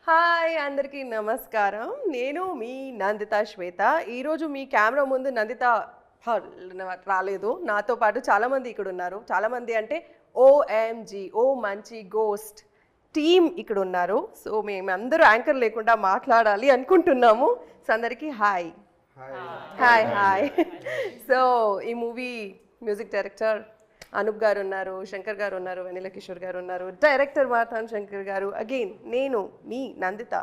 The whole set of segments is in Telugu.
హాయ్ అందరికీ నమస్కారం. నేను మీ నందిత శ్వేత. ఈరోజు మీ కెమెరా ముందు నందిత రాలేదు. నాతో పాటు చాలామంది ఇక్కడ ఉన్నారు. చాలామంది అంటే ఓఎంజీ ఓ మంచి గోస్ట్ టీమ్ ఇక్కడ ఉన్నారు. సో మేమందరూ యాంకర్ లేకుండా మాట్లాడాలి అనుకుంటున్నాము. సో అందరికీ హాయ్ హాయ్ హాయ్. సో ఈ మూవీ మ్యూజిక్ డైరెక్టర్ అనూప్ గారు ఉన్నారు, శంకర్ గారు ఉన్నారు, వెనిల కిషోర్ గారు ఉన్నారు, డైరెక్టర్ మాతాన్ శంకర్ గారు, అగైన్ నేను మీ నందిత,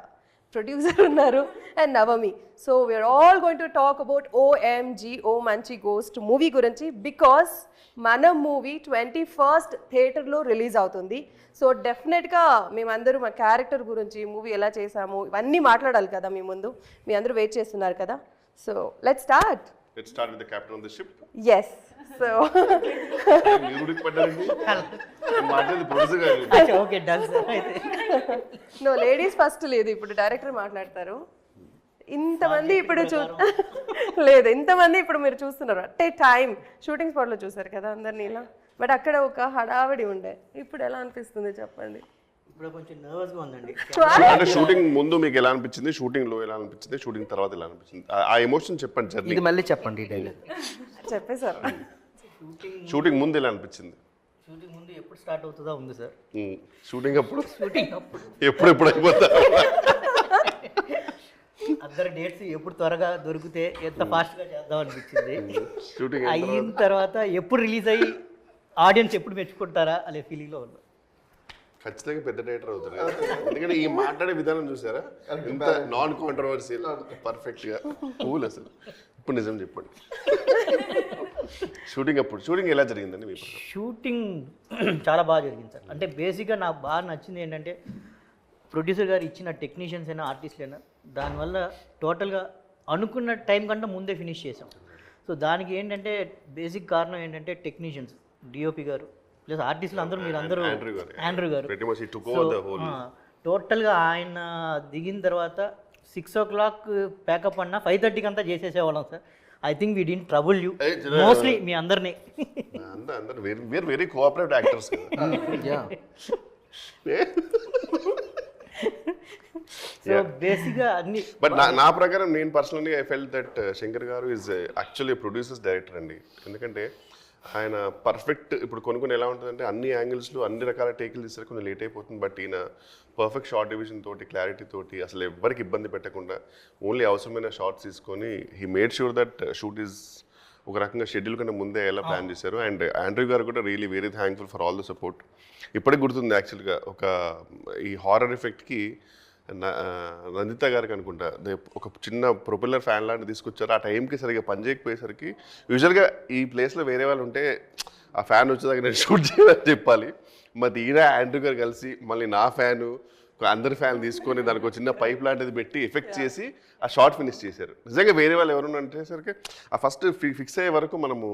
ప్రొడ్యూసర్ ఉన్నారు and Navami. So we are all going to talk about OMG ఓ మంచి గోస్ట్ మూవీ గురించి. బికాస్ మన మూవీ 21st థియేటర్లో రిలీజ్ అవుతుంది. సో డెఫినెట్గా మేమందరూ మా క్యారెక్టర్ గురించి, మూవీ ఎలా చేసాము, ఇవన్నీ మాట్లాడాలి కదా మీ ముందు. మీ అందరూ వెయిట్ చేస్తున్నారు కదా. So let's start. Let's start with the captain of the ship. Yes. So okay done sir. No ladies first లేదు, ఇప్పుడు డైరెక్టర్ మాట్లాడతారు. ఇంతమంది ఇప్పుడు లేదు, ఇంతమంది ఇప్పుడు మీరు చూస్తున్నారు అట్ ఏ టైం. షూటింగ్ స్పాట్లో చూసారు కదా అందరినీ ఇలా, బట్ అక్కడ ఒక హడావిడి ఉండే. ఇప్పుడు ఎలా అనిపిస్తుంది చెప్పండి? ఇప్పుడు కొంచెం నర్వస్ గా ఉందండి. అంటే షూటింగ్ ముందు మీకు ఎలా అనిపించింది, షూటింగ్ లో ఎలా అనిపించింది, షూటింగ్ తర్వాత ఎలా అనిపించింది, ఆ ఎమోషన్ చెప్పండి. జర్నీ ఇది మళ్ళీ చెప్పండి డైలాగ్. చెప్పేశారు. షూటింగ్ ముందు ఎలా అనిపించింది? షూటింగ్ ముందు ఎప్పుడు స్టార్ట్ అవుతుందా ఉంది సార్. షూటింగ్ అప్పుడు షూటింగ్ అప్పుడు ఎప్పుడు అయిపోతా అందరు డేట్స్ ఎప్పుడు త్వరగా దొరికితే ఎంత ఫాస్ట్ గా చేద్దాం అనిపించింది. షూటింగ్ అయిన తర్వాత ఎప్పుడు రిలీజ్ అయ్యి ఆడియన్స్ ఎప్పుడు మెచ్చుకుంటారా అనే ఫీలింగ్ లో ఉన్నా. ఖచ్చితంగా పెద్ద డైరెక్టర్ అవుతారు కదా. ఎందుకంటే ఈ మాట్లాడే విధానం చూసారా, ఇంత నాన్ కాంట్రవర్సియల్, పర్ఫెక్ట్ గా కూల్. అసలు ఇప్పుడు నిజం చెప్పండి, షూటింగ్ ఎలా జరిగిందండి మీ ప్రకారం? షూటింగ్ చాలా బాగా జరిగింది సార్. అంటే బేసిక్గా నాకు బాగా నచ్చింది ఏంటంటే ప్రొడ్యూసర్ గారు ఇచ్చిన టెక్నీషియన్స్ అయినా ఆర్టిస్టులు అయినా దానివల్ల టోటల్గా అనుకున్న టైం కంటే ముందే ఫినిష్ చేసాం. సో దానికి ఏంటంటే బేసిక్ కారణం ఏంటంటే టెక్నీషియన్స్, డిఓపి గారు ప్లస్ ఆర్టిస్టులు అందరూ, మీరు అందరూ ఆండ్రూ గారు. టోటల్గా ఆయన దిగిన తర్వాత 6 o'clock ప్యాకప్ అన్నా 5:30కి అంతా చేసేసేవాళ్ళం sir. I think we did trouble you mostly మీ అందరినీ. Very cooperative actors. సో బేసిక్గా అన్ని. బట్ నా ప్రకారం నేను personally I felt that Shankar గారు ఈజ్ యాక్చువల్లీ ప్రొడ్యూసర్స్ డైరెక్టర్ అండి. ఎందుకంటే ఆయన పర్ఫెక్ట్, ఇప్పుడు కొన్ని ఎలా ఉంటుందంటే అన్ని యాంగిల్స్లో అన్ని రకాల టేకులు తీస్తారు, కొంచెం లేట్ అయిపోతుంది. బట్ ఈయన పర్ఫెక్ట్ షార్ట్ డివిజన్ తోటి, క్లారిటీ తోటి, అసలు ఎవరికి ఇబ్బంది పెట్టకుండా ఓన్లీ అవసరమైన షార్ట్స్ తీసుకొని he made sure that shoot is ఒక రకంగా షెడ్యూల్ కన్నా ముందే ఎలా ప్లాన్ చేశారు. అండ్ ఆండ్రూ గారు కూడా really very thankful for all the support. ఇప్పటికి గుర్తుంది యాక్చువల్గా ఈ హారర్ ఎఫెక్ట్కి నందిత గారికి అనుకుంటా ఒక చిన్న ప్రొపెల్లర్ ఫ్యాన్ లాంటి తీసుకొచ్చారు. ఆ టైంకి సరిగ్గా పనిచేయకపోయేసరికి, యూజువల్గా ఈ ప్లేస్లో వేరే వాళ్ళు ఉంటే ఆ ఫ్యాన్ వచ్చేదాకా నేను షూట్ చేయాలని చెప్పాలి. మరి ఈయన ఆండ్రూ గారు కలిసి మళ్ళీ నా ఫ్యాను అందరి ఫ్యాన్ తీసుకొని దానికి ఒక చిన్న పైప్ లాంటిది పెట్టి ఎఫెక్ట్ చేసి ఆ షార్ట్ ఫినిష్ చేశారు. నిజంగా వేరే వాళ్ళు ఎవరున్నా అంటేసరికి ఆ ఫస్ట్ ఫిక్స్ అయ్యే వరకు మనము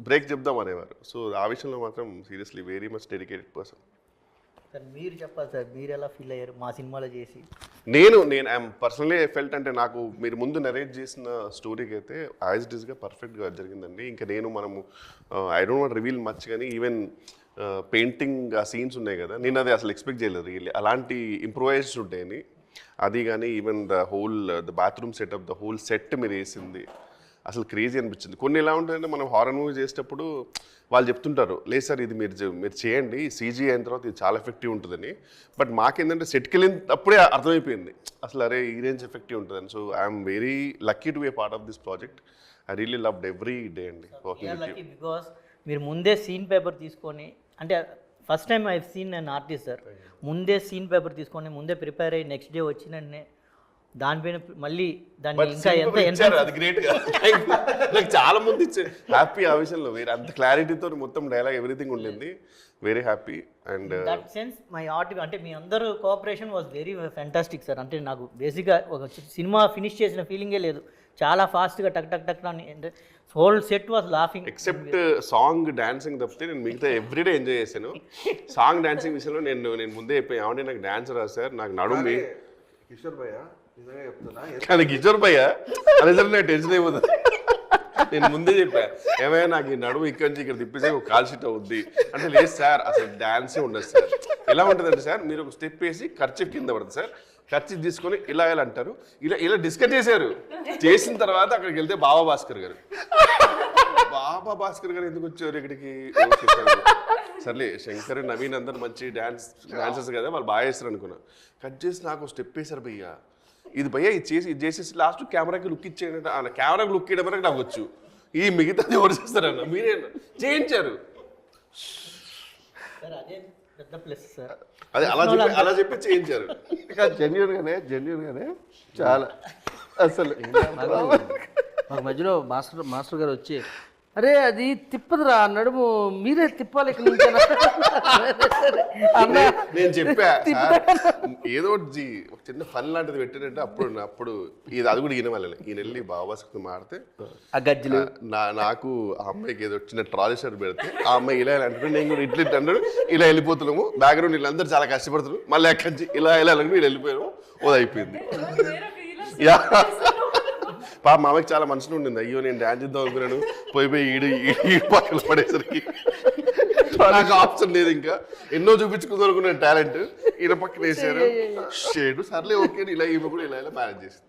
బ్రేక్ చెప్దాం అనేవారు. సో ఆ విషయంలో మాత్రం seriously very much dedicated person. Sir మీరు చెప్పాలి సార్, మీరు ఎలా ఫీల్ అయ్యారు మా సినిమాలో చేసి? నేను ఐఎమ్ పర్సనలీ ఫెల్ట్ అంటే నాకు మీరు ముందు నరేట్ చేసిన స్టోరీకి అయితే యాజ్ ఇట్ ఈస్గా పర్ఫెక్ట్గా జరిగిందండి. ఇంకా మనము I don't want reveal much, కానీ ఈవెన్ పెయింటింగ్ ఆ సీన్స్ ఉన్నాయి కదా, నేను అది అసలు ఎక్స్పెక్ట్ చేయలేదు రియల్లీ అలాంటి ఇంప్రూవైజ్ ఉంటాయని. అది కానీ even the bathroom setup, the whole set మీరు వేసింది అసలు క్రేజీ అనిపించింది. కొన్ని ఎలా ఉంటుందంటే మనం హారర్ మూవీ చేసేటప్పుడు వాళ్ళు చెప్తుంటారు, లేదు సార్ ఇది మీరు చేయండి, సీజీ అయిన తర్వాత ఇది చాలా ఎఫెక్టివ్ ఉంటుందని. బట్ మాకేంటంటే సెట్కి వెళ్ళినప్పుడే అర్థమైపోయింది అసలు అరే ఈ రేంజ్ ఎఫెక్టివ్ ఉంటుందని. So I'm very lucky to be part of this project. I really loved every day అండి వర్కింగ్ విత్ యూ. బికాస్ మీరు ముందే సీన్ పేపర్ తీసుకొని, అంటే first time I seen an artist sir, ముందే సీన్ పేపర్ తీసుకొని ముందే ప్రిపేర్ అయ్యి నెక్స్ట్ డే వచ్చిన దానిపైన మళ్ళీ దాన్ని ఇంకా ఎంత అది గ్రేట్ గా నాకు చాలా మంది ఇచ్చారు హ్యాపీ. ఆ విషయంలో వేరే అంత క్లారిటీతో మొత్తం డైలాగ్ ఎవ్రీథింగ్ ఉండింది. Very happy. And that sense my art అంటే మీ అందరూ cooperation was very fantastic sir. అంటే నాకు బేసిక్గా ఒక సినిమా ఫినిష్ చేసిన ఫీలింగే లేదు. చాలా ఫాస్ట్గా టక్ టక్ టక్ అని whole set was laughing. Except song dancing తప్పితే నేను మిగతా ఎవ్రీడే ఎంజాయ్ చేశాను. సాంగ్ డాన్సింగ్ విషయంలో నేను ముందే చెప్పాను, ఏమంటే నాకు డాన్స్ రాదు సార్, నాకు నడుము కిషోర్ భయ్య నిజంగా చెప్తున్నా, కానీ కిషోర్ భయ్య అదే నాకు టెన్షన్ అయిపోతుంది. నేను ముందే చెప్పా, ఏమైనా నాకు ఈ నడుము ఇక్కడి నుంచి ఇక్కడ తిప్పేసి ఒక కాల్ షీట్ అవుద్ది అంటే, లేదు సార్ అసలు డాన్సే ఉండదు సార్. ఎలా ఉంటుందంటే సార్, మీరు ఒక స్టెప్ వేసి ఖర్చు కింద పడుతుంది సార్, ఖర్చు తీసుకొని ఇలా ఇలా అంటారు, ఇలా ఇలా డిస్కస్ చేశారు. చేసిన తర్వాత అక్కడికి వెళ్తే బాబా భాస్కర్ గారు ఎందుకు వచ్చారు ఇక్కడికి? ఓకే, సర్లే శంకర్ నవీన్ అందరు మంచి డాన్సర్స్ కదా, వాళ్ళు బాగా చేస్తారు అనుకున్నా. కట్ చేసి నాకు స్టెప్ వేశారు భయ్యా. ఇది భయ్యా ఇది చేసేసి లాస్ట్ కెమెరాకి లుక్ ఇచ్చేయండి. అన్న కెమెరాకి లుక్ ఇవ్వడం వరకు నాకు వచ్చు, ఈ మిగతాది ఎవరు చేస్తారన్న మీరే చేయించారు. సార్ అదే పెద్ద ప్లస్ సార్. అదే అలా చెప్పి చేయించారు. జెన్యున్గానే చాలా అసలు మాకు మధ్యలో మాస్టర్ గారు వచ్చి అరే అది తిప్పదురా నడుము మీరే తిప్పాలి ఇక్కడ నుంచి అన్నా. నేను చెప్పా ఏదో ఒక చిన్న ఫన్ లాంటిది పెట్టానంటే అప్పుడు అది కూడా ఈయన వల్లనే. ఈయన వెళ్ళి బాబాస్కి మాడితే ఆ గజ్జలు నాకు ఆ అమ్మాయికి ఏదో చిన్న ట్రాలీ షర్ట్ పెడితే ఆ అమ్మాయి ఇలా అంటాడు, నేను కూడా ఇట్లా అంటాడు, ఇలా వెళ్ళిపోతున్నాము. బ్యాక్గ్రౌండ్ వీళ్ళందరూ చాలా కష్టపడుతున్నారు, మళ్ళీ ఎక్కడి నుంచి ఇలా వీళ్ళు వెళ్ళిపోయాము. ఓ అయిపోయింది. పాప మా అమ్మకి చాలా మనసులో ఉండింది, అయ్యో నేను డాన్స్ చేద్దాం అనుకున్నాను, పోయి ఈడు పక్కన పడేసరికి నాకు ఆప్షన్ లేదు. ఇంకా ఎన్నో చూపించుకుందాం అనుకున్నాను టాలెంట్, ఈయన పక్కన వేసారు షేడు. సర్లే ఓకే, ఇలా ఈమె కూడా ఇలా మేనేజ్ చేసింది.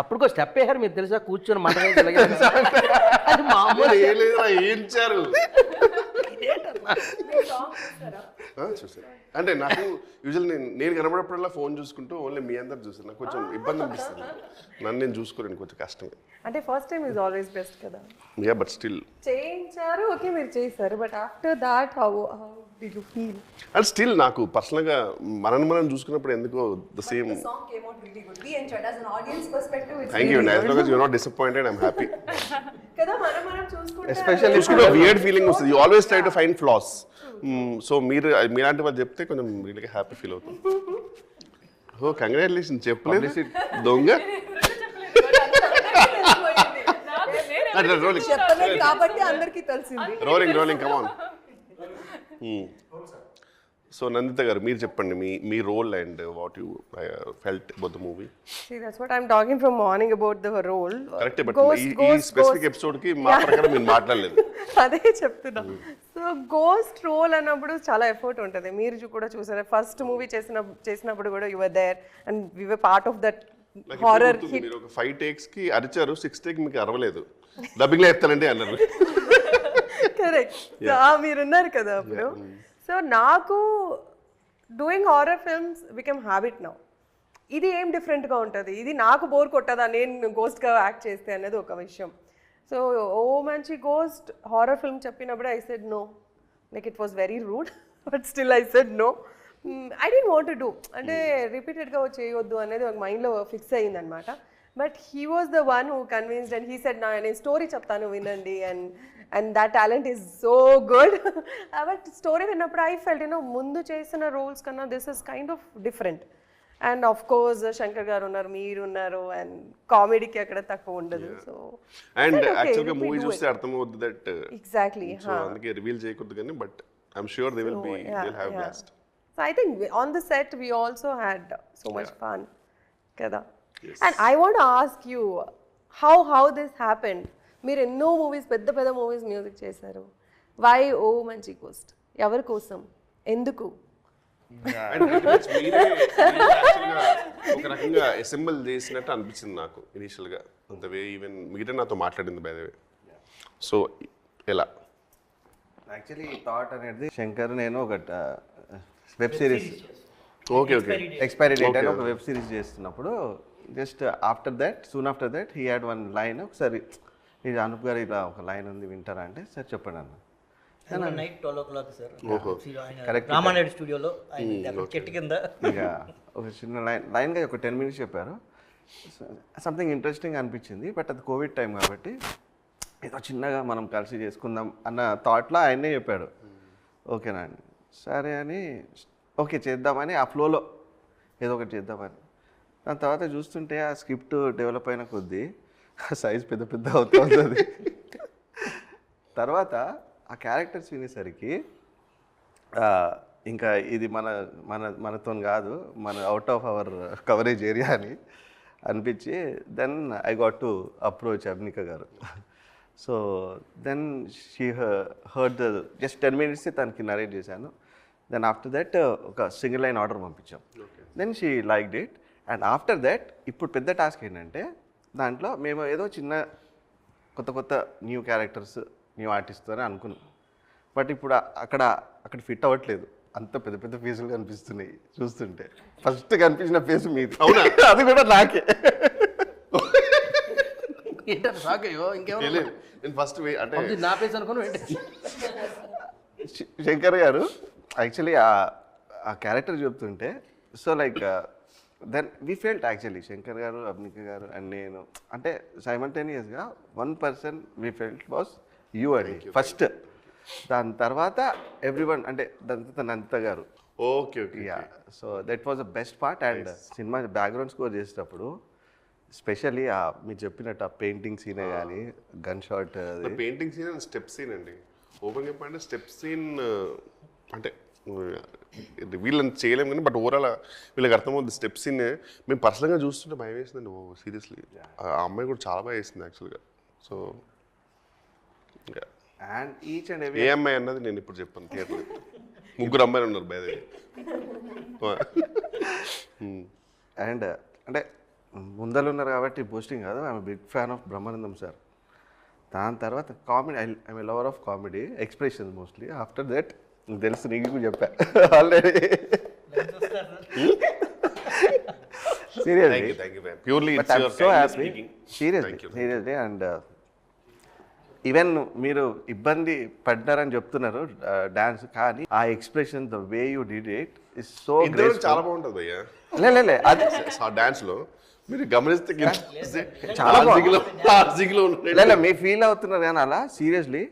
అప్పుడు స్టెప్ వేసారు మీరు తెలుసా, కూర్చొని మంట ఏం లేదు ఏంచారు చూసారు. అంటే నాకు యూజువల్ నేను కనబడప్పుడల్లా ఫోన్ చూసుకుంటూ ఓన్లీ మీ అందరు చూసాను, నాకు కొంచెం ఇబ్బంది అనిపిస్తుంది. నన్ను నేను చూసుకోలేను, కొంచెం కష్టమే. అంటే first time is always best కదా. యా బట్ స్టిల్ చేయించారు, ఓకే మీరు చేశారు, but after that how did you feel? And still నాకు పర్సనల్గా మనం చూసుకున్నప్పుడు ఎందుకో the same. The song came out really good. We enjoyed as an audience perspective. It's thank you. As long as you are not disappointed, I'm happy. కదా మనం చూసుకుంటే ఎస్పెషల్లీ చూసుకున్న వియర్డ్ ఫీలింగ్ వస్తుంది. You always try to find flaws. So మీలాంటి వాళ్ళు చెప్తే కొంచెం రియల్గా హ్యాపీ ఫీల్ అవుతుంది. ఓ కంగ్రాచులేషన్ చెప్పలేదు దొంగ. చెప్పలేదు కాబట్టి అందరికీ తెలిసింది. రోలింగ్ కమాన్. సో నందిత గారు మీరు చెప్పండి మీ role and what you felt about the movie. See, that's what I'm talking from morning about the role. Correct, but ఈ స్పెసిఫిక్ ఎపిసోడ్ కి మా ప్రకారం మీరు మాట్లాడలేదు. అదే చెప్తున్నా. సో గోస్ట్ రోల్ అన్నప్పుడు చాలా ఎఫర్ట్ ఉంటుంది. మీరు కూడా చూసారు, ఫస్ట్ మూవీ చేసినప్పుడు కూడా you were there and we were part of that horror hit. మీరు ఒక 5 takes కి అరిచారు, 6 take మీకు అరవలేదు. డబ్బింగ్ లో చెప్తానండి అన్నారు. కరెక్ట్. మీరున్నారు కదా అప్పుడు. సో నాకు doing horror films become habit now. ఇది ఏం డిఫరెంట్గా ఉంటుంది, ఇది నాకు బోర్ కొట్టదా నేను గోస్ట్గా యాక్ట్ చేస్తే అనేది ఒక విషయం. సో ఓ మంచి గోస్ట్ హారర్ ఫిల్మ్ చెప్పినప్పుడు I said no, like it was very rude, but still I said no. I don't want to do, అంటే రిపీటెడ్గా చేయొద్దు అనేది ఒక మైండ్లో ఫిక్స్ అయ్యిందనమాట. But he was the one who convinced and he said నేను స్టోరీ చెప్తాను వినండి and that talent is so good. But story విన్నప్పుడు I felt ముందు చేసిన రోల్స్ కన్నా this is kind of different. And of course Shankar గారు ఉన్నారు, మీరు ఉన్నారు, అండ్ కామెడీకి అక్కడ తక్కువ ఉండదు. సో అండ్ యాక్చువల్గా మూవీ చూస్తే అర్థమవుతుంది దట్ ఎగ్జాక్ట్లీ. సో అందుకే రివీల్ చేయకూడదు కానీ, but I'm sure they will have blast. So I think on the set we also had so much fun kada. And I want to ask you how this happened. మీరు ఎన్నో మూవీస్ పెద్ద మూవీస్ మ్యూజిక్ చేశారు. వై ఓ మంచి గోస్ట్? ఎవరి కోసం, ఎందుకు? ఒక రకంగా అసెంబుల్ చేసినట్టు అనిపించింది నాకు ఇనిషియల్గా. అంత వే ఈవెన్ మిగతా నాతో మాట్లాడింది బై ద వే. సో ఎలా యాక్చువల్లీ థాట్ అనేది శంకర్ నేను ఒక web series okay expiry date అని ఒక వెబ్ సిరీస్ చేస్తున్నప్పుడు just soon after that he had one line, ఒకసారి ఇది అనూప్ గారు ఇలా ఒక లైన్ ఉంది వింటారా అంటే సరే చెప్పండి అన్న. Night 12 o'clock sir, correct Ramanaidu స్టూడియోలో చెట్టు కింద ఇక ఒక చిన్న లైన్గా ఒక 10 minutes చెప్పారు. సంథింగ్ ఇంట్రెస్టింగ్ అనిపించింది. బట్ అది కోవిడ్ టైం కాబట్టి ఏదో చిన్నగా మనం కలిసి చేసుకుందాం అన్న థాట్లో ఆయనే చెప్పాడు. ఓకేనా అండి, సరే అని ఓకే చేద్దామని ఆ ఫ్లోలో ఏదో ఒకటి చేద్దామని. దాని తర్వాత చూస్తుంటే ఆ స్క్రిప్ట్ డెవలప్ అయిన కొద్దీ సైజ్ పెద్ద అవుతూ ఉంటుంది. తర్వాత ఆ క్యారెక్టర్స్ వినేసరికి ఇంకా ఇది మనతో కాదు, మన out of our coverage area అని అనిపించి then I got to approach Abnika garu. So then she heard just 10 minutes తనకి నరేట్ చేశాను. దెన్ ఆఫ్టర్ దట్ ఒక సింగిల్ లైన్ ఆర్డర్ పంపించాం. Then she liked it. And after that ఇప్పుడు పెద్ద టాస్క్ ఏంటంటే దాంట్లో మేము ఏదో చిన్న కొత్త న్యూ క్యారెక్టర్స్ న్యూ ఆర్టిస్ట్ అని అనుకున్నాం. బట్ ఇప్పుడు అక్కడ ఫిట్ అవ్వట్లేదు, అంత పెద్ద ఫేసులు కనిపిస్తున్నాయి చూస్తుంటే. ఫస్ట్ కనిపించిన ఫేస్ మీది. అవునా? అది కూడా నాకే. ఏంటంటే షాక్ అయ్యో ఇంకేమో నేను ఫస్ట్ అంటే నా పేస్ అనుకుని వెంటనే శంకర్ గారు యాక్చువల్లీ ఆ క్యారెక్టర్ చెప్తుంటే so like then we felt actually Shankar garu, Abhinika garu and నేను అంటే సైమల్టేనియస్గా 1% వీ ఫెల్ట్ వాస్ యూ అండి ఫస్ట్. దాని తర్వాత ఎవ్రీవన్ అంటే Nanditha garu. Okay okay yeah, so that was the best part. And cinema background score చేసేటప్పుడు స్పెషల్లీ మీరు చెప్పినట్టు ఆ పెయింటింగ్ సీనే కానీ gun shot painting scene and step scene అండి. ఓపెన్ చెప్పంటే స్టెప్ సీన్ అంటే వీళ్ళని చేయలేము కానీ బట్ ఓవరాల్ వీళ్ళకి అర్థమవుతుంది స్టెప్ సీన్. మేము పర్సనల్గా చూస్తుంటే భయం వేసిందండి. ఓ సీరియస్లీ ఆ అమ్మాయి కూడా చాలా బాగా వేసింది యాక్చువల్గా. సో ఇంకా అండ్ ఈచ్ అండ్ ఏ అమ్మాయి అన్నది నేను ఇప్పుడు చెప్పాను థియేటర్లో. ముగ్గురు అమ్మాయిలు ఉన్నారు బై ద వే. అండ్ అంటే ముందలు ఉన్నారు కాబట్టి బూస్టింగ్ కాదు, I'm big fan of Brahmanandam sir. దాని తర్వాత comedy, I'm a lover of comedy expressions mostly. After that తెలుసు నీకు చెప్పా already. Seriously purely seriously and even మీరు ఇబ్బంది పడ్డారని చెప్తున్నారు డాన్స్, కానీ ఆ expression the way you did it is so great. చాలా బాగుంటుంది భయ్యా లే అది ఆ డాన్స్ లో మీరు గమనిస్తే చాలా చాలా మీ ఫీల్ అవుతున్నారు కానీ అలా సీరియస్లీ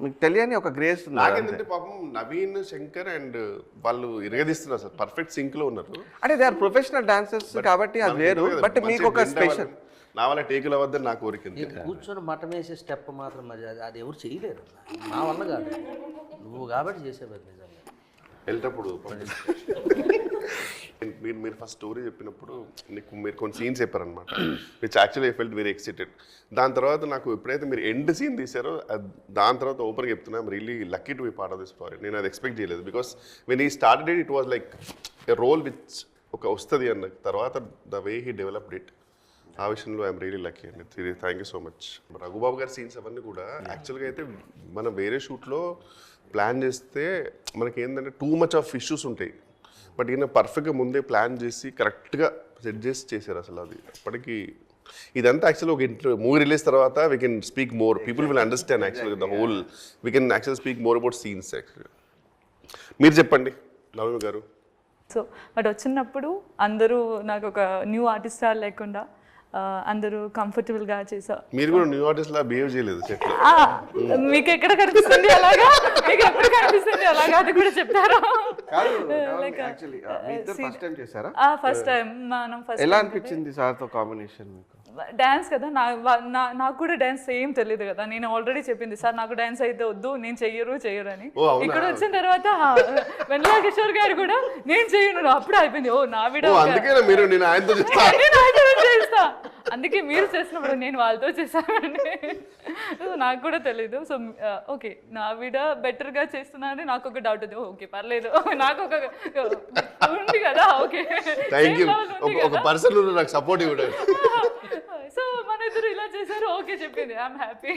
మీకు తెలియని ఒక గ్రేస్ ఉంది. నాకేంటంటే పాపం నవీన్, శంకర్ అండ్ వాళ్ళు ఇరగదీస్తున్నారు సార్, పర్ఫెక్ట్ సింక్ లో ఉన్నారు. అంటే దే ఆర్ ప్రొఫెషనల్ డాన్సర్స్ కాబట్టి అది వేరు. బట్ మీకు ఒక స్పెషల్ నా వల్ల టేకులు అవ్వద్దని నా కోరిక. కూర్చొని మటం వేసే స్టెప్ మాత్రం మరి అది ఎవరు చేయలేరు, నా వల్ల కాదు. నువ్వు కాబట్టి చేసేవారు నిజంగా. వెళ్ళేటప్పుడు మీరు ఫస్ట్ స్టోరీ చెప్పినప్పుడు మీరు కొన్ని సీన్స్ చెప్పారనమాట, which actually I felt very excited. దాని తర్వాత నాకు ఎప్పుడైతే మీరు ఎండ్ సీన్ తీసారో దాని తర్వాత ఓపెన్గా చెప్తున్నా I'm really lucky to be part of this project. నేను అది ఎక్స్పెక్ట్ చేయలేదు. Because when he started it was like a role which ఒక వస్తుంది అన్న తర్వాత the way he developed it, ఆ విషయంలో ఐఎమ్ రియలీ లక్కీ అండి. Thank you so much. Raghubabu గారి సీన్స్ అవన్నీ కూడా యాక్చువల్గా అయితే మనం వేరే షూట్లో ప్లాన్ చేస్తే మనకి ఏంటంటే టూ మచ్ ఆఫ్ ఇష్యూస్ ఉంటాయి. బట్ ఈయన పర్ఫెక్ట్గా ముందే ప్లాన్ చేసి కరెక్ట్గా సెట్ చేసి చేశారు అసలు. అది అప్పటికి ఇదంతా యాక్చువల్లీ ఒక మూవీ రిలీజ్ తర్వాత we can speak more, people will understand యాక్చువల్గా the whole, we can actually speak more about scenes యాక్చువల్గా. మీరు చెప్పండి నవమి గారు. సో బట్ వచ్చినప్పుడు అందరూ నాకు ఒక న్యూ ఆర్టిస్ట్ లేకుండా అందరూ కంఫర్టబుల్గా చేసా. మీరు కూడా న్యూ ఆర్టిస్ట్ లా బిహేవ్ చేయలేదు సెట్లో. మీకు ఎక్కడ కనిపిస్తుంది అలాగా, మీకు ఎప్పుడు కనిపిస్తుంది అలాగా, అది కూడా చెప్తారా? ఫస్ట్ టైం మనం ఎలా అనిపించింది సార్తో కాంబినేషన్ మీకు? డాన్స్ కదా, నాకు కూడా డాన్స్ ఏం తెలియదు కదా. నేను ఆల్రెడీ చెప్పింది సార్ నాకు డాన్స్ అయితే వద్దు, నేను చెయ్యరు అని. ఇక్కడ వచ్చిన తర్వాత వెన్నెల కిషోర్ గారు కూడా నేను చెయ్యను, అప్పుడు అయిపోయింది. ఓ నా వీడియో చేస్తా, అందుకే మీరు చేసినప్పుడు నేను వాళ్ళతో చేశానండి. నాకు కూడా తెలీదు. సో ఓకే నా వీడియో బెటర్గా చేస్తున్నానని నాకు ఒక డౌట్ ఉంది. ఓకే పర్లేదు, నాకు ఒక ఉంది కదా. ఓకే ఒక పర్సన్ నాకు సపోర్ట్ ఇవ్వడం. సో మన ఇద్దరు ఇలా చేశారు, ఓకే చెప్పింది, ఐఎమ్ హ్యాపీ.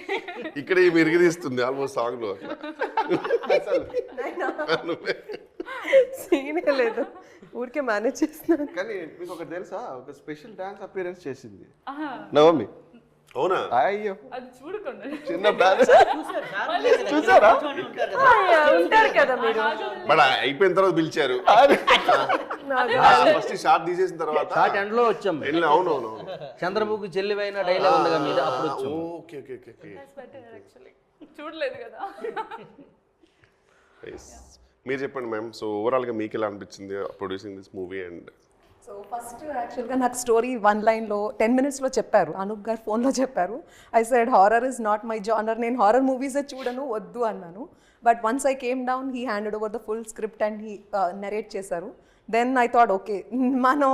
ఇక్కడ ఇరిగి తీస్తుంది ఆల్మోస్ట్ సాంగ్ లో. సీనే లేదు, ఊరికే మేనేజ్ చేస్తున్నాను. కానీ మీకు ఒకటి తెలుసా, ఒక స్పెషల్ డాన్స్ అపియరెన్స్ చేసింది నవమి. అవునా? అయ్యో అది చూడకుండా చిన్న డాన్స్ చూసారా? ఉంటారు కదా మీరు. బట్ అయిపోయిన తర్వాత పిలిచారు, ఫస్ట్ షార్ట్ తీసేసిన తర్వాత షార్ట్ ఎండ్ లో వచ్చాం. అవునవును చంద్రబాబు చెల్లివైన డైలాగ్ ఉంది మీద అప్పుడు వచ్చాం. ఓకే ఓకే ఓకే యాక్చువల్లీ చూడలేదు కదా. మీరు చెప్పండి మ్యామ్. సో ఓవరాల్గా మీకు ఎలా అనిపించింది producing this movie? And so first యాక్చువల్గా నాకు స్టోరీ 1 లైన్లో 10 minutesలో చెప్పారు, అనూప్ గారు ఫోన్లో చెప్పారు. I said horror is not my genre, నేను హారర్ మూవీసే చూడను, వద్దు అన్నాను. But once I came down he handed over the full script and he narrate చేశారు. దెన్ ఐ థాట్ ఓకే మనం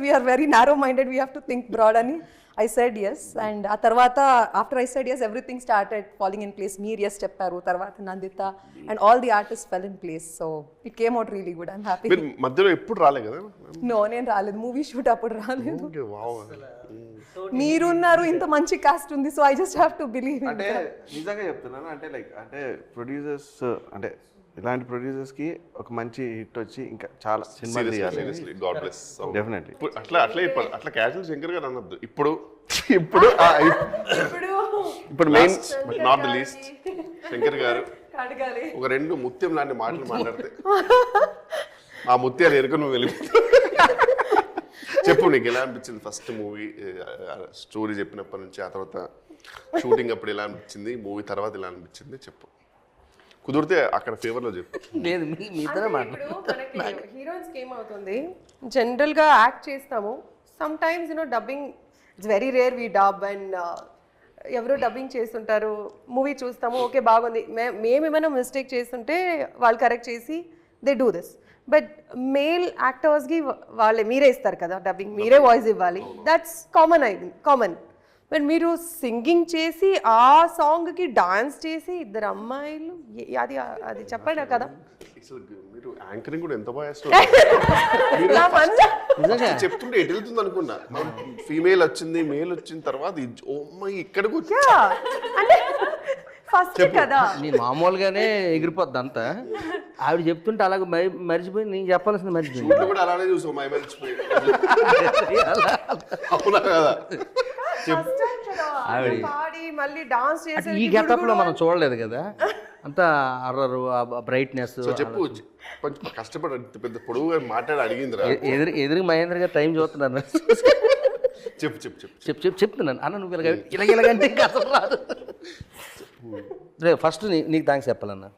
we are very narrow minded, we have to think broad అని I said yes, and ఆ తర్వాత after I said yes, everything started falling in place. మీరు yes చెప్పారు, తర్వాత Nanditha, and all the artists fell in place. So it came out really good. I'm happy. మీరు మధ్యలో ఎప్పుడు రాలే కదా? No, నేను రాలేదు, మూవీ షూట్ అప్పుడు రాలేదు. Okay, wow. మీరున్నారు, ఇంత మంచి కాస్ట్ ఉంది, so I just have to believe. అంటే నిజంగా చెప్తున్నాను, అంటే లైక్ అంటే ప్రొడ్యూసర్స్ అంటే ఇలాంటి ప్రొడ్యూసర్స్కి ఒక మంచి హిట్ వచ్చి ఇంకా చాలా సినిమాలు తీయాలి. Seriously God bless. డెఫినెట్లీ. అట్లా క్యాజువల్ శంకర్ గారు అనొద్దు. ఇప్పుడు main but not the least Shankar గారు అడగాలి. ఒక 2 ముత్యం లాంటి మాటలు మాట్లాడితే ఆ ముత్యాలు ఎరుక నువ్వు వెళ్ళిపోతావు. చెప్పు, నీకు ఎలా అనిపించింది ఫస్ట్ మూవీ స్టోరీ చెప్పినప్పటి నుంచి, ఆ తర్వాత షూటింగ్ అప్పుడు ఎలా అనిపించింది, మూవీ తర్వాత ఎలా అనిపించింది చెప్పు. కుదిరితే అక్కడ ఫేవర్లో చెప్పు. లేదు మీ ఇద్దరే మాట్లాడు. ఇప్పుడు మనకి హీరోయిన్స్కి ఏమవుతుంది, జనరల్గా యాక్ట్ చేస్తాము, some times dubbing it's very rare we dub, and ఎవరో డబ్బింగ్ చేస్తుంటారు, మూవీ చూస్తాము, ఓకే బాగుంది, మేమేమైనా మిస్టేక్ చేస్తుంటే వాళ్ళు కరెక్ట్ చేసి they do this. But male యాక్టర్స్కి మీరే ఇస్తారు కదా డబ్బింగ్, మీరే వాయిస్ ఇవ్వాలి, దట్స్ కామన్. బట్ మీరు సింగింగ్ చేసి ఆ సాంగ్కి డాన్స్ చేసి 2 అమ్మాయిలు, అది చెప్పండి కదా. మీరు యాంకరింగ్ కూడా ఎంత బాగా నా మనసు చెప్తుంటే ఎటు వెళ్తుంది అనుకున్నా. ఫీమేల్ వచ్చింది, మేల్ వచ్చిన తర్వాత ఇక్కడికి వచ్చి అంటే ఫస్ట్ కదా. నేను మామూలుగానే ఎగిరిపోద్ది అంతా. ఆవిడ చెప్తుంటే అలాగే మర్చిపోయి నేను చెప్పాల్సింది మర్చిపోయి. షూట్లో కూడా అలానే చూసాం, మై మర్చిపోయి. అవునా కదా? పాడి మళ్ళీ డాన్స్ చేసి ఈ గెటప్ లో మనం చూడలేదు కదా, అంతా అర్రరు బ్రైట్నెస్. చెప్పు, కొంచెం కష్టపడి పెద్ద పొడుగుగా మాట్లాడి అడిగిందిరా. ఎదురు మహేంద్ర గారు టైం చూస్తున్నారు. చెప్తున్నాను అన్న, నువ్వు ఇలాగంటే అసలు రాదు. ఫస్ట్ నీకు థ్యాంక్స్ చెప్పాలన్నా.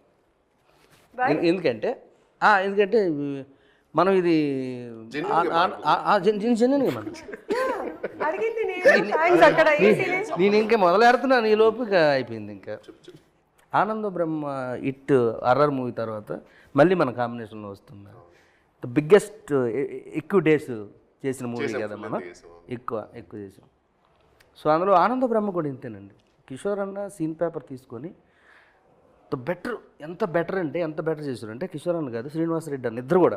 ఎందుకంటే మనం ఇది జెన్యున్గా మనం అడిగింది నేను అక్కడ నేను ఇంకా మొదలెడుతున్నాను, ఈ లోపుగా అయిపోయింది. ఇంకా ఆనంద బ్రహ్మ ఇట్ అర్రర్ మూవీ తర్వాత మళ్ళీ మన కాంబినేషన్లో వస్తుంది. ద బిగ్గెస్ట్ ఎక్కువ డేస్ చేసిన మూవీ కదా మనం, ఎక్కువ చేసాం. సో అందులో ఆనంద బ్రహ్మ కూడా ఇంతేనండి. కిషోర్ అన్న సీన్ పేపర్ తీసుకొని ద బెటర్, ఎంత బెటర్ చేశారంటే కిషోర్ అన్న కాదు, శ్రీనివాస్ రెడ్డి అన్న, ఇద్దరు కూడా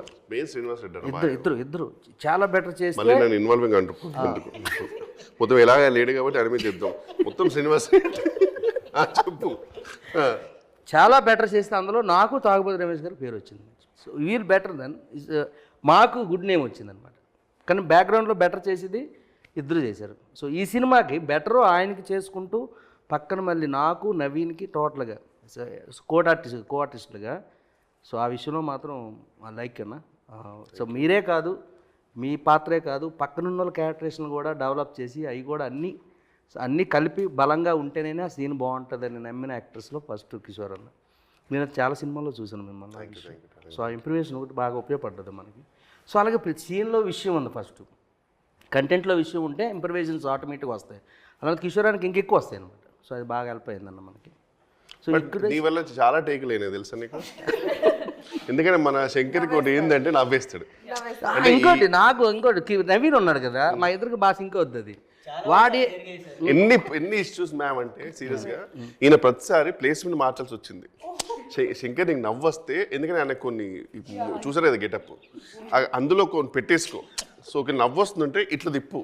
ఇద్దరు చాలా బెటర్ చేసి ఇన్వాల్వింగ్ అంటూ మొత్తం ఎలాగ లేడు కాబట్టి అడిమి చెప్తాం మొత్తం శ్రీనివాస్ చెప్పు. చాలా బెటర్ చేస్తే అందులో నాకు తాగుబోతు రమేష్ గారి పేరు వచ్చింది. సో వీల్ బెటర్ దెన్ మాకు గుడ్ నేమ్ వచ్చింది అనమాట. కానీ బ్యాక్గ్రౌండ్లో బెటర్ చేసేది ఇద్దరు చేశారు. సో ఈ సినిమాకి బెటరు ఆయనకి చేసుకుంటూ పక్కన మళ్ళీ నాకు నవీన్కి టోటల్గా కో ఆర్టిస్టులుగా. సో ఆ విషయంలో మాత్రం లైక్ అన్న. సో మీరే కాదు, మీ పాత్రే కాదు, పక్కనున్న వాళ్ళ క్యారెక్టరేషన్ కూడా డెవలప్ చేసి అవి కూడా అన్నీ కలిపి బలంగా ఉంటేనే ఆ సీన్ బాగుంటుందని నమ్మిన యాక్టర్స్లో ఫస్ట్ కిషోర్ అన్న. నేను చాలా సినిమాల్లో చూశాను మిమ్మల్ని. సో ఆ ఇంప్రూవేషన్ ఒకటి బాగా ఉపయోగపడ్డది మనకి. సో అలాగే ప్రతి సీన్లో విషయం ఉంది, ఫస్ట్ కంటెంట్లో విషయం ఉంటే ఇంప్రూవేషన్స్ ఆటోమేటిక్గా వస్తాయి. అలాగే కిషోరానికి ఇంకెక్కువ వస్తాయి అనమాట. సో అది బాగా హెల్ప్ అయిందన్న మనకి. సో నీ వల్ల చాలా టేకులు అయినాయి తెలుసా నీకు? ఎందుకంటే మన శంకర్కి ఒకటి ఏంటంటే నవ్వేస్తాడు. ఇంకోటి నవీన్ ఉన్నాడు కదా, మా ఇద్దరికి బాగా సింక్ అవుతుంది. వాడి ఎన్ని ఇష్యూస్ మ్యామ్ అంటే సీరియస్గా ఈయన ప్రతిసారి ప్లేస్మెంట్ మార్చాల్సి వచ్చింది. శంకర్ నీకు నవ్వు వస్తే, ఎందుకంటే ఆయన కొన్ని చూసారు కదా గెటప్, అందులో కొన్ని పెట్టేసుకో. సో నవ్వు వస్తుందంటే ఇట్లా తిప్పు,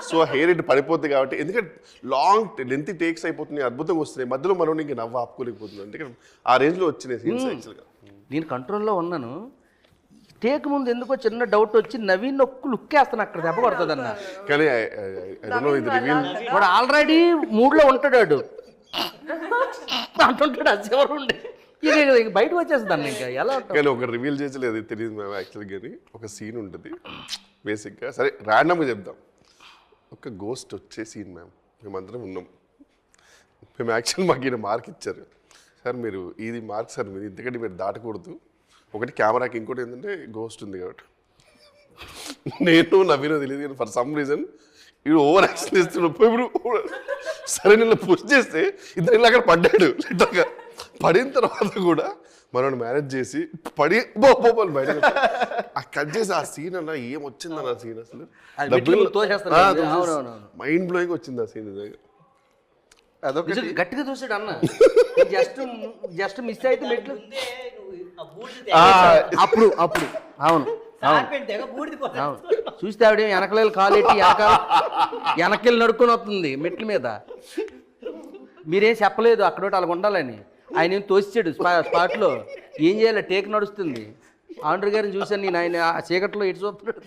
సో ఆ హెయిర్ ఇటు పడిపోతుంది కాబట్టి, ఎందుకంటే లాంగ్ లెంత్ టేక్స్ అయిపోతున్నాయి, అద్భుతంగా వస్తున్నాయి, మధ్యలో మనం ఇంక నవ్వు ఆపుకోలేకపోతుంది. ఎందుకంటే ఆ రేంజ్లో వచ్చినాయి సీన్స్. యాక్చువల్గా నేను కంట్రోల్లో ఉన్నాను. టేక్ ముందు ఎందుకో చిన్న డౌట్ వచ్చి నవీన్ ఒక్క లుక్ వేస్తాను, అక్కడ దెబ్బ కొడుతుంది అన్న. కానీ వాడు ఆల్రెడీ మూడ్లో ఉంటాడు అంటుంటాడు, అది ఎవరు ఉండే ఇక బయటకు వచ్చేస్తుంది ఇంకా ఎలా. కానీ ఒక రివీల్ చేసలేదు తెలియదు మ్యామ్ యాక్చువల్గా. కానీ ఒక సీన్ ఉంటుంది బేసిక్గా, సరే ర్యాండమ్గా చెప్దాం. ఒక గోస్ట్ వచ్చే సీన్ మ్యామ్, మేమందరం ఉన్నాం. మేము యాక్చువల్ మాకు ఈయన మార్క్ ఇచ్చారు, సార్ మీరు ఇది మార్క్ సార్, మీరు ఇంతకంటే మీరు దాటకూడదు. ఒకటి కెమెరాకి, ఇంకోటి ఏంటంటే గోస్ట్ ఉంది కాబట్టి. నేను నవీనో తెలియదు కానీ ఫర్ సమ్ రీజన్ ఇప్పుడు ఓవర్ యాక్షన్ చేస్తున్నాడు. ఇప్పుడు సరే నేను పుష్ చేస్తే ఇద్దరు ఇలా అక్కడ పడ్డాడు. లిటర్గా పడిన తర్వాత కూడా మనం మ్యారేజ్ చేసి పడి బొబ్బలు బయట ఆ కట్ చేసి ఆ సీన్ అన్న ఏం వచ్చిందన్న ఆ సీన్ అసలు అది మెట్లు తోసేస్తారు కదా. అవునవునవును. మైండ్ బ్లోయింగ్ వచ్చింది ఆ సీన్ అదొకటి నిజంగా గట్టిగా చూసాడు అన్న జస్ట్ మిస్ అయితే మెట్లు అప్పుడు అవును అవును చూస్తే ఆవిడ వెనకలేలు కాలేటి వెనకెళ్ళి నడుకొని వస్తుంది మెట్ల మీద. మీరేం చెప్పలేదు అక్కడ అలాగ ఉండాలని. ఆయన ఏం తోసిచ్చాడు స్పాట్లో. ఏం చేయాలి, టేక్ నడుస్తుంది. ఆండ్రు గారిని చూశాను నేను, ఆయన ఆ చీకట్లో ఎటు చూస్తున్నాడు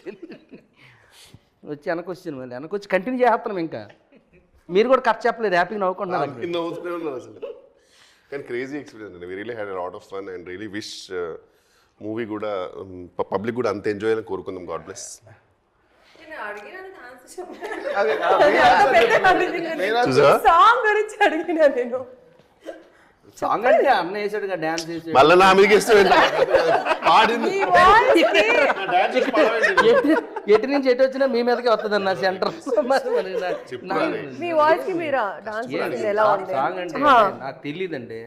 వచ్చి వెనకొచ్చాను. మళ్ళీ వెనకొచ్చి కంటిన్యూ చేస్తున్నాం. ఇంకా మీరు కూడా కట్ చెప్పలేదు, హ్యాపీగా నవ్వుకుంటున్నారు. నవ్వుతూనే ఉన్నారు అసలు. కానీ క్రేజీ ఎక్స్పీరియన్స్ అండి. We really had lot of fun and really wish movie కూడా పబ్లిక్ కూడా అంత ఎంజాయ్ అని కోరుకుందాం. God bless. సాంగ్ గురించి అడిగినా నేను. సాంగ్ అంటే అన్న వేసాడు కదా, డాన్స్ చేసాడు. మళ్ళీ నా మీదకి ఇష్టం పాడింది. ఎటు నుంచి ఎటు వచ్చినా మీ మీదకి వస్తుంది అన్న సెంటర్. మీ వాయిస్ కి మీరు డాన్స్ ఎలా ఉంది? సాంగ్ అంటే నాకు తెలియదండి.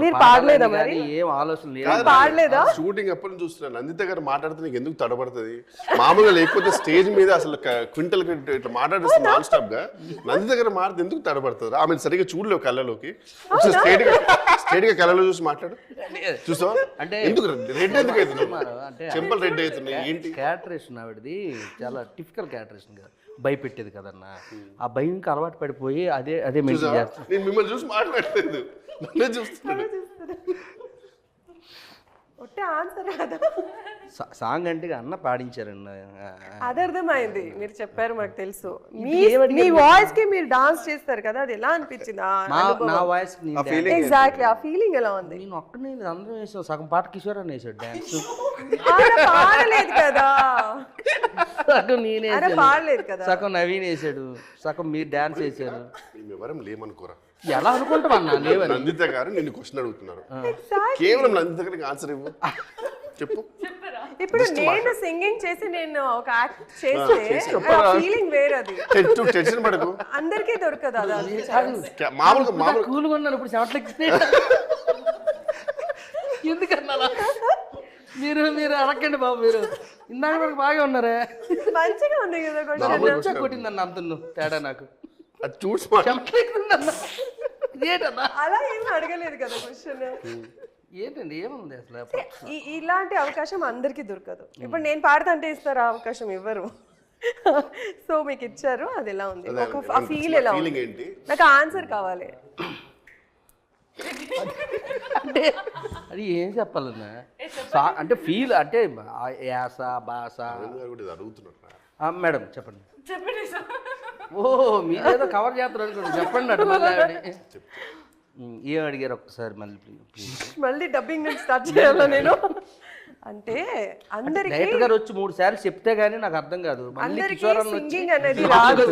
మీరు పాడలేదా మరి? ఏం ఆలోచన లేదు. పాడలేదా? షూటింగ్ అప్పటి నుంచి చూస్తున్నాను. నందిత గారు మాట్లాడితే నీకు ఎందుకు తడబడుతుంది? మామూలుగా లేకపోతే స్టేజ్ మీద అసలు క్వింటల్ ఇట్లా మాట్లాడిస్తుంది నాన్ స్టాప్ గా. నందిత గారు మాట్లాడితే ఎందుకు తడబడుతుంది? ఆమె సరిగ్గా చూడలేవు కళ్ళలోకి. స్ట్రేట్ గా కళ్ళలో చూసి మాట్లాడు. చూసావా? అంటే ఎందుకు రెడ్ ఎందుకు అవుతుంది? చెంపలు రెడ్ అవుతున్నాయి ఏంటి? క్యాటరేషన్ ఆవిడది చాలా టిపికల్ క్యాటరేషన్ కదా, భయపెట్టేది కదన్నా. ఆ భయంకి అలవాటు పడిపోయి అదే మెయింటైన్ చేస్తాను. నేను మిమ్మల్ని చూసి మాట్లాడలేదు, నన్నే చూస్తున్నాను. ఆన్సర్ కదా. సాంగ్ అంటే అన్న పాడించారండి. అది అర్థమైంది, మీరు చెప్పారు, మాకు తెలుసు. మీ వాయిస్ కి మీరు డాన్స్ చేస్తారు కదా, అది ఎలా అనిపించింది? నా వాయిస్ ఎగ్జాక్ట్లీ ఆ ఫీలింగ్ ఎలా ఉంది? నేను ఒక్కనే అందరం వేసాం. సగం పాట కిషోర్ అని వేసాడు డాన్స్. పాడలేదు కదా, సగం నేనే పాడలేదు కదా, సగం నవీన్ వేసాడు, సగం మీరు డాన్స్ వేసారు. ఎవరం లేమనుకోరా, ఎలా అనుకుంటాం అన్న లేవని. నందిత గారు నిన్ను క్వశ్చన్ అడుగుతున్నారు, కేవలం నందిత గారికి ఆన్సర్ ఇవ్వు. చెప్పు. ఇప్పుడు నేను సింగింగ్ చేసి నేను ఒక యాక్ట్ చేస్తే ఫీలింగ్ వేరది. టెన్షన్ పడకు, అందరికీ దొరకదు అది. మామూలుగా కూల్గా ఉన్నాను ఇప్పుడు చెమట్లకి. ఎందుకన్నా మీరు అడగండి బాబు. మీరు ఇందాక మనకు బాగా ఉన్నారే, మంచిగా ఉంది కదా. క్వశ్చన్ కొట్టిందన్న అంత తేడా నాకు. అది చూసి అలా ఏమి అడగలేదు కదా క్వశ్చన్. ఏంటండి ఏముంది అసలు? ఇలాంటి అవకాశం అందరికీ దొరకదు. ఇప్పుడు నేను పాడతంటే ఇస్తారా అవకాశం? ఇవ్వరు. సో మీకు ఇచ్చారు, అది ఎలా ఉంది? ఆ ఫీల్ ఎలా ఉంది? నాకు ఆన్సర్ కావాలి. అంటే అది ఏం చెప్పాలన్నా, అంటే ఫీల్ అంటే యాస భాష. మేడం చెప్పండి. ఓ మీరేదో కవర్ చేస్తారు అనుకోండి, చెప్పండి అటు. మళ్ళీ ఏం అడిగారు ఒక్కసారి మళ్ళీ డబ్బింగ్ నుంచి స్టార్ట్ చేయాలా నేను? అంటే అందరికి డైరెక్టర్ గారు వచ్చి 3 సార్లు చెప్తే గానీ నాకు అర్థం కాదు. అందరికి సింగింగ్ అనేది రాదు.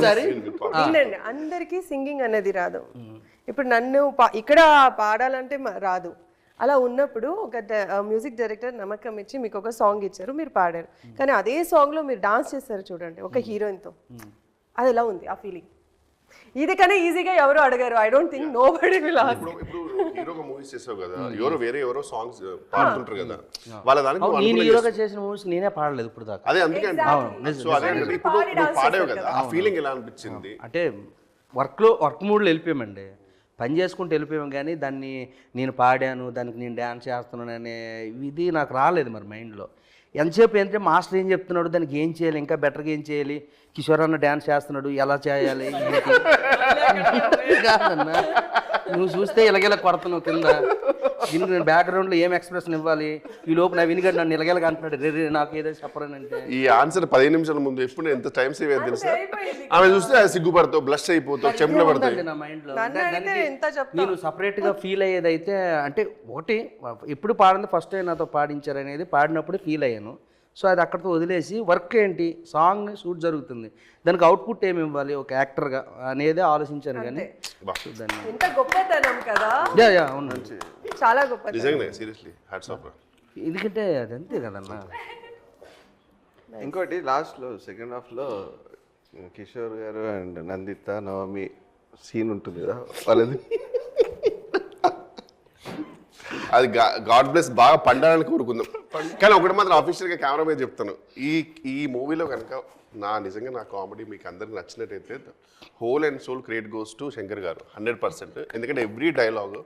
అందరికి సింగింగ్ అనేది రాదు. ఇప్పుడు నన్ను ఇక్కడ పాడాలంటే రాదు. అలా ఉన్నప్పుడు ఒక మ్యూజిక్ డైరెక్టర్ నమ్మకం ఇచ్చి మీకు ఒక సాంగ్ ఇచ్చారు, మీరు పాడారు. కానీ అదే సాంగ్లో మీరు డాన్స్ చేస్తారు చూడండి ఒక హీరోయిన్తో, అది ఎలా ఉంది ఆ ఫీలింగ్? ఇది కన్నా ఈజీగా ఎవరు అడగారు. I don't think nobody will ask. ఇప్పుడు హీరోగా మూవీస్ చేసావు కదా, ఎవరో సాంగ్స్ పాడుతుంటారు కదా, వాళ్ళ దానికి నేను హీరోగా చేసిన మూవీస్ నేనే పాడలేదు ఇప్పుడు దాకా. అదే అందుకే సో అదే ఇప్పుడు పాడావు కదా, ఆ ఫీలింగ్ ఎలా అనిపించింది? అంటే వర్క్ మూడ్లో వెళ్ళిపోయామండి, పని చేసుకుంటూ వెళ్ళిపోయాం. కానీ దాన్ని నేను పాడాను, దానికి నేను డ్యాన్స్ చేస్తున్నాను అనే ఇది నాకు రాలేదు మరి మైండ్లో. ఎంతసేపు ఏంటంటే మాస్టర్ ఏం చెప్తున్నాడు, దానికి ఏం చేయాలి, ఇంకా బెటర్గా ఏం చేయాలి, కిషోర్ అన్న డ్యాన్స్ చేస్తున్నాడు ఎలా చేయాలి కాదన్నా. నువ్వు చూస్తే ఇలాగేలా కొడుతున్నావు కింద. దీనికి నేను బ్యాక్గ్రౌండ్లో ఏం ఎక్స్ప్రెషన్ ఇవ్వాలి, ఈ లోపు నా వినిగడ్ నన్ను ఇలాగేలాగా అంటున్నాడు, రే నాకు ఏదో చెప్పరనంటే. ఈ ఆన్సర్ 15 నిమిషాల ముందు ఎప్పుడు ఎంత టైం సేవ్ అయ్యేది తెలుసా? ఆమె చూస్తే సిగ్గుపడతావు, బ్లష్ అయిపోతావు, చెంపలు పడతాయి నా మైండ్లో. నేను సపరేట్గా ఫీల్ అయ్యేది అయితే అంటే ఒకటి ఎప్పుడు పాడింది ఫస్ట్ టైం నాతో పాడించారు అనేది పాడినప్పుడు ఫీల్ అయ్యాను. సో అది అక్కడితో వదిలేసి వర్క్ ఏంటి, సాంగ్ షూట్ జరుగుతుంది, దానికి అవుట్పుట్ ఏమి ఇవ్వాలి ఒక యాక్టర్గా అనేది ఆలోచించాను. కానీ ఎంత గొప్పతనం కదా. అవును, చాలా గొప్ప. Seriously hats off. ఎందుకంటే అది అంతే కదన్నా. ఇంకోటి లాస్ట్లో సెకండ్ హాఫ్లో కిషోర్ గారు అండ్ నందిత నవమి సీన్ ఉంటుంది కదా వాళ్ళది. అది గాడ్ బ్లెస్ బాగా పండాలని కోరుకుందాం. కానీ ఒకటి మాత్రం అఫీషియల్గా కెమెరా మీద చెప్తాను, ఈ మూవీలో కనుక నిజంగా నా కామెడీ మీకు అందరికి నచ్చినట్టయితే whole and sole credit goes to Shankar garu 100%. ఎందుకంటే ఎవ్రీ డైలాగ్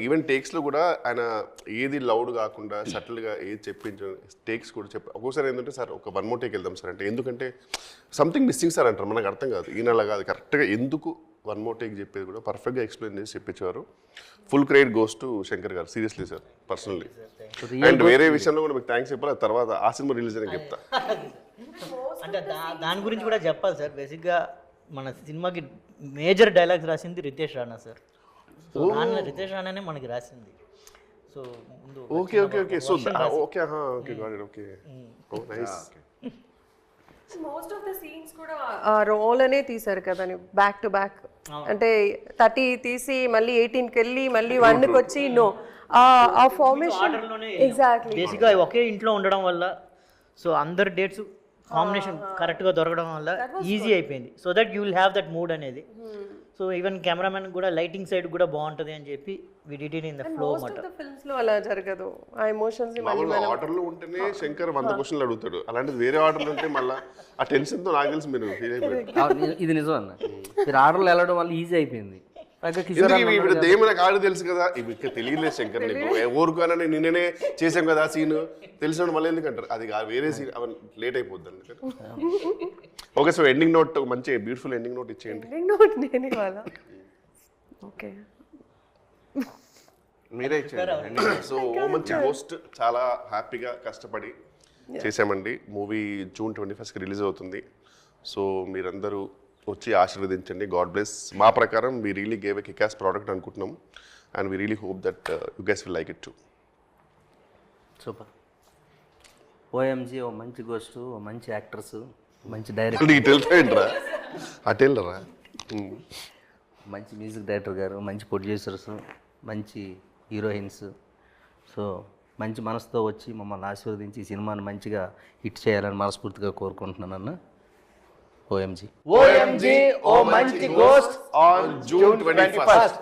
ఈవెన్ టేక్స్లో కూడా ఆయన ఏది లౌడ్ కాకుండా సటిల్గా ఏది చెప్పించు టేక్స్ కూడా ఒక్కోసారి ఏంటంటే సార్ ఒక 1 more టేక్ వెళ్దాం సార్ అంటే, ఎందుకంటే సంథింగ్ మిస్సింగ్ సార్ అంటారు, మనకు అర్థం కాదు. ఈయన అలా కాదు, కరెక్ట్గా ఎందుకు 1 more టేక్ చెప్పేది కూడా పర్ఫెక్ట్గా ఎక్స్ప్లెయిన్ చేసి చెప్పించేవారు. Full credit goes to Shankar garu, seriously sir, personally. And వేరే విషయంలో కూడా మీకు థ్యాంక్స్ చెప్పాలి, తర్వాత ఆ సినిమా రిలీజ్ అని చెప్తా. అంటే దాని గురించి కూడా చెప్పాలి సార్. బేసిక్గా మన సినిమాకి మేజర్ డైలాగ్స్ రాసింది రితేష్ రాణా సార్. సో దాన్ని రితేష్ రాణానే మనకి రాసింది. సో ముందు okay okay okay so okay okay got it okay oh nice. Most of the scenes కూడా ఆ రోల్ అనే తీశారు కదా బ్యాక్ టు బ్యాక్. అంటే 30 తీసి మళ్ళీ 18కి వెళ్ళి మళ్ళీ 1కి వచ్చి ఆ ఫార్మేషన్ ఎగ్జాక్ట్లీ. బేసిక్గా ఒకే ఇంట్లో ఉండడం వల్ల సో అందరి డేట్స్ కాంబినేషన్ కరెక్ట్గా దొరకడం వల్ల ఈజీ అయిపోయింది. So that you will have that mood అనేది. సో ఈవెన్ కెమెరామెన్ కూడా లైటింగ్ సైడ్ కూడా బాగుంటుంది అని చెప్పి we did it in the flow మాట. ఫిల్మ్స్ లో అలా జరగదు, ఆ ఎమోషన్స్ మామూలుగా ఆర్డర్లో ఉంటేనే శంకర్ 100 క్వశ్చన్లు అడుగుతాడు, అలాంటిది వేరే ఆర్డర్లు ఉంటే మళ్ళీ ఆ టెన్షన్తో నాకు తెలిసి మీరు ఫీల్ అయిపోయారు. ఇది నిజం అన్న, మీరు ఆర్డర్లు వెళ్ళడం వల్ల ఈజీ అయిపోయింది. ఇప్పుడు దెయ్యం నాకు ఆడు తెలుసు కదా, ఇవి ఇక్కడ తెలియలేదు శంకర్ నీకు, ఊరుకోనా నిన్ననే చేసాం కదా ఆ సీన్, తెలిసిన మళ్ళీ ఎందుకంటారు, అది వేరే సీన్ అవన్నీ లేట్ అయిపోద్ది అందుకని. ఓకే సో ఎండింగ్ నోట్, మంచి బ్యూటిఫుల్ ఎండింగ్ నోట్ ఇచ్చేయండి. నేను ఇవాళ ఓకే మీరే ఇచ్చారు. సో ఓ మంచి హోస్ట్, చాలా హ్యాపీగా కష్టపడి చేసామండి. మూవీ June 21st రిలీజ్ అవుతుంది. సో మీరందరూ వచ్చి ఆశీర్వదించండి. God bless. మా ప్రకారం we really gave a kickass product అనుకుంటున్నాం and we really hope that you guys will like it too. Super. OMG ఓ మంచి గోస్ట్, ఓ మంచి యాక్టర్స్, మంచి డైరెక్టర్, ఇటు వెళ్తావేంట్రా, అటు వెళ్ళరా, మంచి మ్యూజిక్ డైరెక్టర్ గారు, మంచి ప్రొడ్యూసర్స్, మంచి హీరోయిన్స్. సో మంచి మనసుతో వచ్చి మమ్మల్ని ఆశీర్వదించి ఈ సినిమాని మంచిగా హిట్ చేయాలని మనస్ఫూర్తిగా కోరుకుంటున్నాను అన్న. ఓఎంజీ ఓ మంచి గోస్ట్ ఆన్ June 21st.